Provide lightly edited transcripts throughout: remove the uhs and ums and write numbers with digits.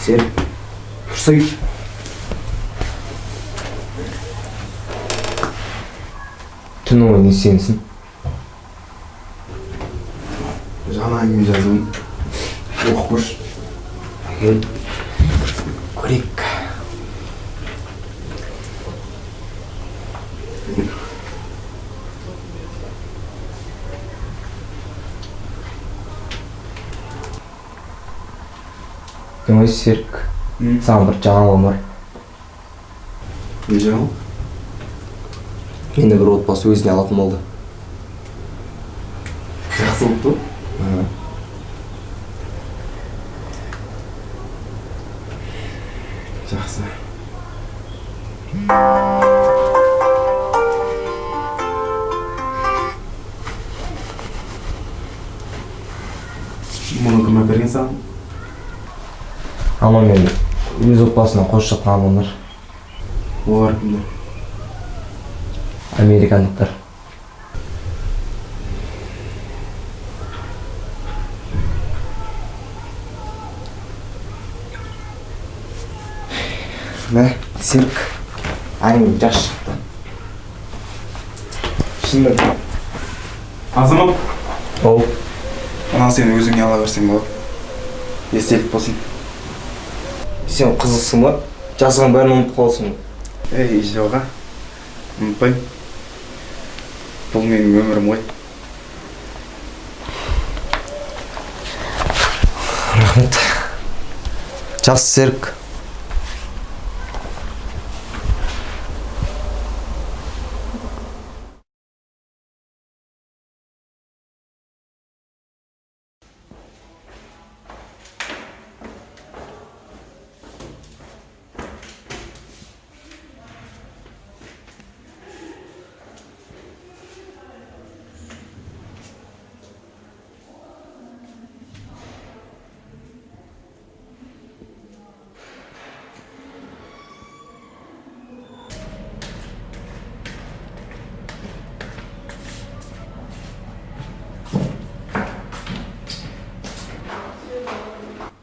Серік, тұрса кет. Түн ой не сенсің? Жаңа әңгіме жаздым. Оқып көрші. Әкел. Көрейік. Ой, Серік, саған бір жаңалығым бар. Не жаңалық? Енді бір отбасы өзіне алатын болды. Жақсы болып тұр. Жақсы. Мұны кім әперген саған? Ама мен өз отбасына қосып жатқан адамдар. Олар кімдер? Американдықтар. Мә, Серік, әңгіме жақсы шықты. Шынымен. Азамат, Оу, мына сен өзіңе ала берсең болады. Естелік болсын. сен қызықсың ба? Жазған бәрін ұмытып қаласың ба? Ей, жоға. Ұмытпайым. Бұл менің өмірім ғой. Рахмет. Жақсы, Серік.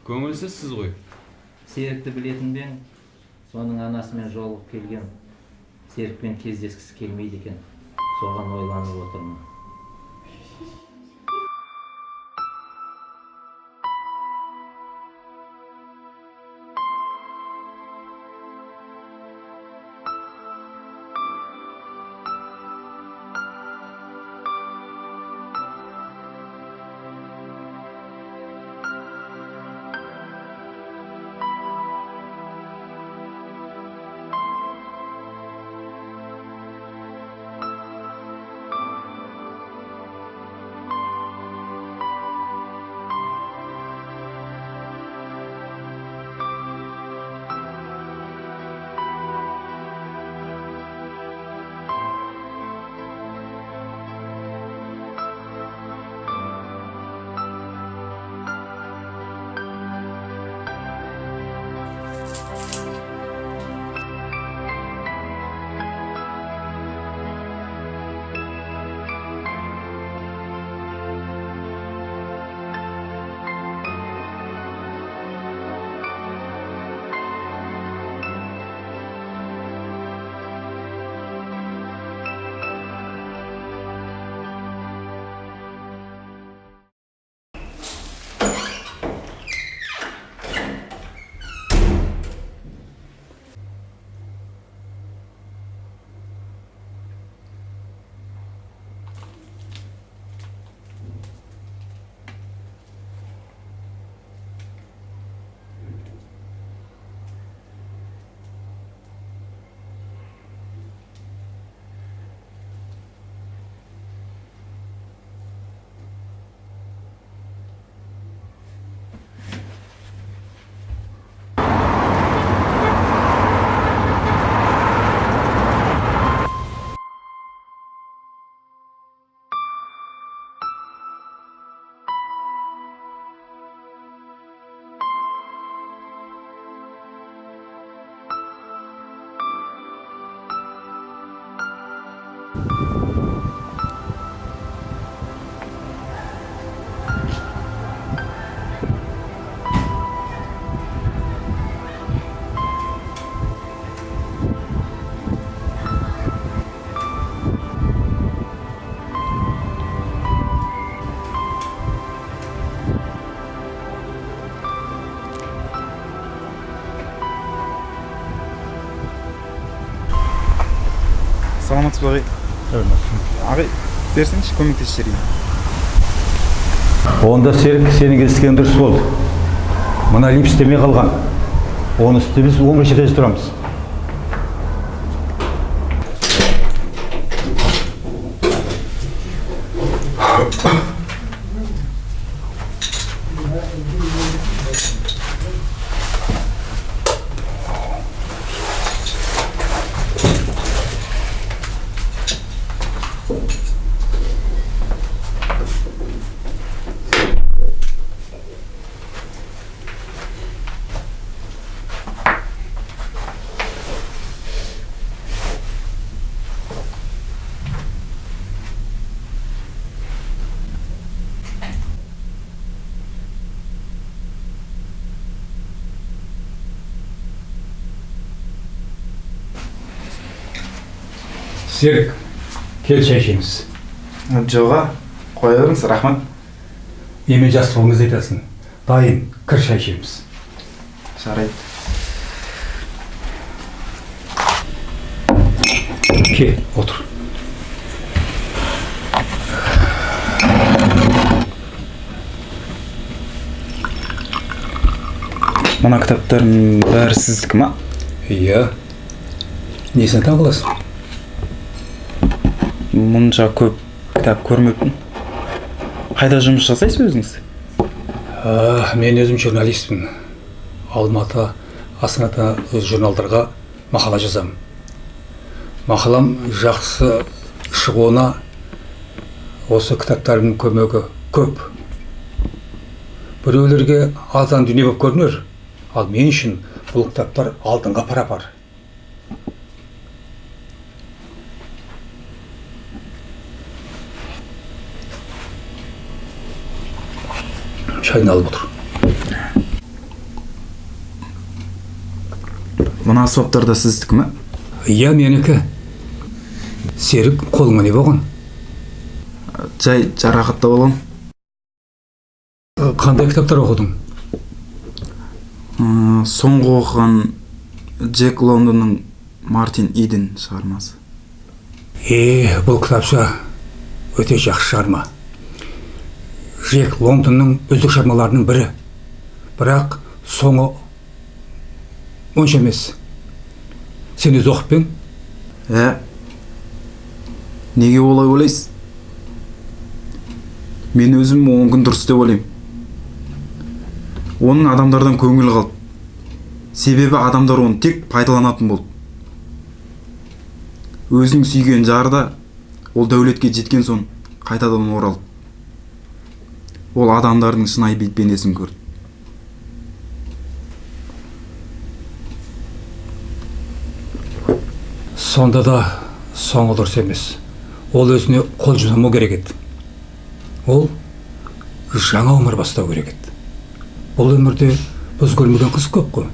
Көңілсізсіз ғой. Серікті білетін бең, соның анасымен жолығып келген. Серікпен кездескісі келмейді екен. Соған ойланып отырмын. Саламатсыз ба ағай? Ағай, берсеңші көмектесіп жіберейін. Онда Серік сенің естіген дұрыс болды. Мына лип істемей қалған. Оны үстінде біз 15 этажда тұрамыз. Серік, кел шай ішеміз. Жоға, қоя беріңіз, рахмат. Емен жастығыңыз айтасың. Дайын, кір шай ішеміз. Жарайды. Кел, отыр. Мына кітаптардың бәрі сіздікі ма? Иә. Несіне тағыласың? Мұнша көп кітап көрмеппін. Қайда жұмыс жасайсыз өзіңіз? Мен өзім журналистпін. Алматы, Астана журналдарға мақала жазам. Мақалам жақсы шығуына осы кітаптардың көмегі көп. Біреулерге азан дүние болып көрінер, ал мен үшін бұл кітаптар алдыңға пара-пар. Шайын алып отыр. Мына аспаптар да сіздікі ма? Иә, менікі. Серік, қолыңа не болған? Жай жарақатта болам. Қандай кітаптар оқыдың? Соңғы оқыған Джек Лондонның Мартин Иден шығармасы. Бұл кітапша өте жақсы шығарма. Джек Лондонның үздік шығармаларының бірі. Бірақ соңы онша емес. Сен өз оқып пең? Неге олай ойлайсыз? Мен өзім 10 күн дұрыс деп ойлаймын. Оның адамдардан көңіл қалды. Себебі адамдар оны тек пайдаланатын болды. Өзінің сүйген жары да ол дәулетке жеткен соң қайтадан оралды. Ол адамдардың шынайы бейнесін көрді. Сонда да соңы дұрыс емес. Ол өзіне қол жұмсамау керек еді. Ол жаңа өмір бастау керек еді. Бұл өмірде біз көрмеген қыз көп қой.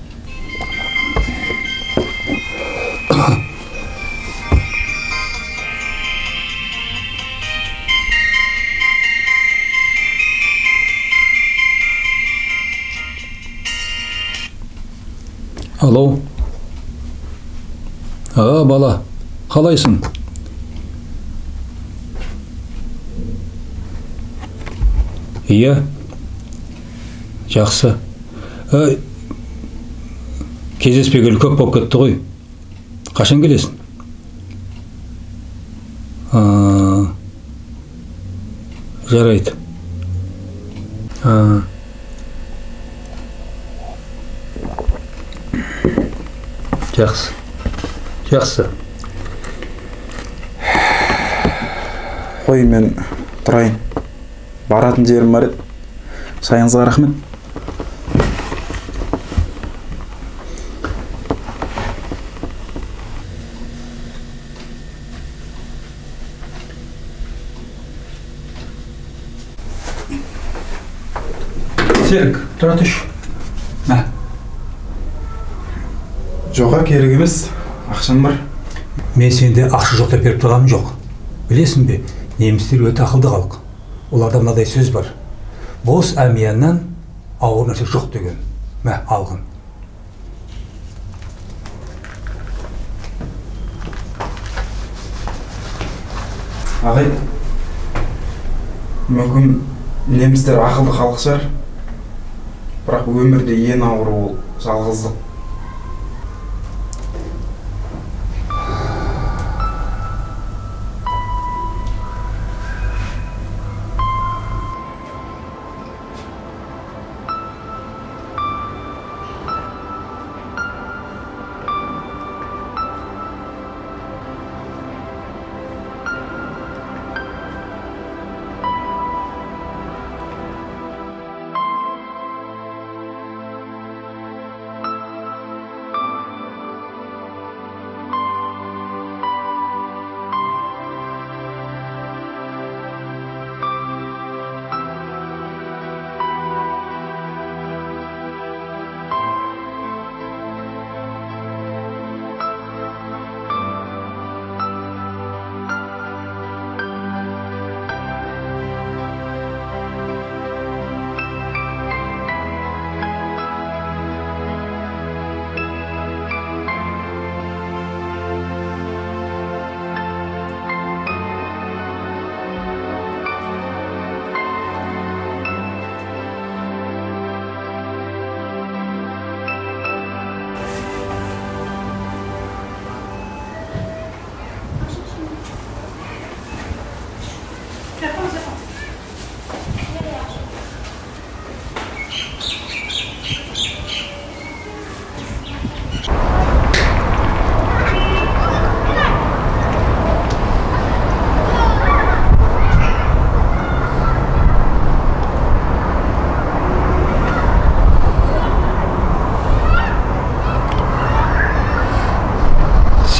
Алло. Бала, қалайсың? Иә. Жақсы. Кездеспегелі көп болып кетті ғой. Қашан келесің? Жарайды. Жақсы. Жақсы. Қой, мен тұрайын. Баратын жерім бар еді. Шайыңызға рахмет. Серік, тұра түш. Жоға, керек емес. Ақшам бар. Мен сенде ақша жоқ деп беріп тұрғаным жоқ. Білесің бе, немістер өте ақылды халық. Оларда мынадай сөз бар. Бос әмияннан ауыр нәрсе жоқ деген. Алғын. ағай, мүмкін немістер ақылды халық шығар, бірақ өмірде ең ауыры ол жалғыздық.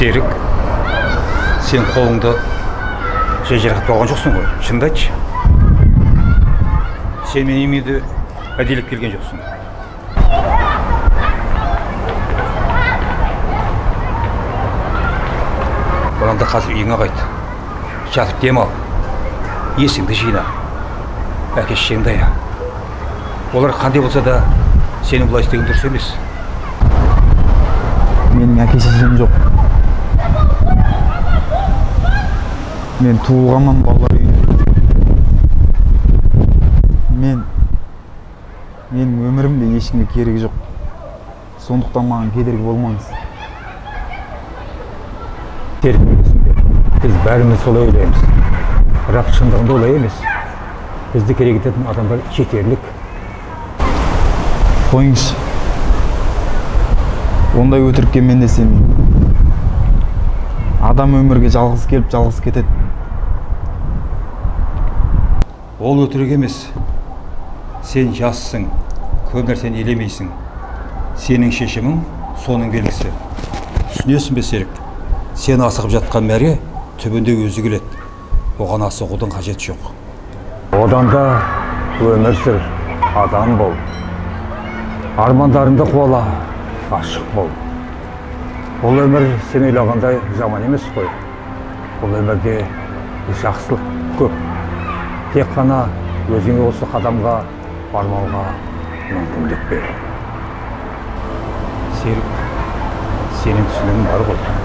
Серік, сен қолыңды жарақат болған жоқсың ғой, шынды айтшы. Сен мен емеді әделеп келген жоқсың. Балаңды қазір үйіңе қайт. Жатып демал. Есіңді жина. Әке-шешеңді ая. Олар қандай болса да сенің бұлай істеген дұрыс емес. Менің әке-шешем жоқ. Мен туылғаннан балалар үйінде. Менің өмірімде ешкімге керегі жоқ. Сондықтан маған кедергі болмаңыз. Біз бәріміз солай ойлаймыз. Бірақ шындығында олай емес. Бізді керек ететін адамдар шетерлік. Қойыңызшы. Ондай өтірікке мен де сенбеймін. Адам өмірге жалғыз келіп, жалғыз кетеді. Ол өтірік емес. Сен жассың, көп нәрсені елемейсің. Сенің шешімің соның белгісі. Түсінесің бе, Серік? Сен асығып жатқан мәре түбінде өзі келеді. Оған асығудың қажеті жоқ. Одан да өмір сүр, адам бол. Армандарыңды қуала, ашық бол. Бұл өмір сен ойлағандай жаман емес қой. Бұл өмірде жақсылық көп. Тек қана өзіңе осы қадамға бармауға мүмкіндік бер. Серік, сенің түсінігің бар ғой.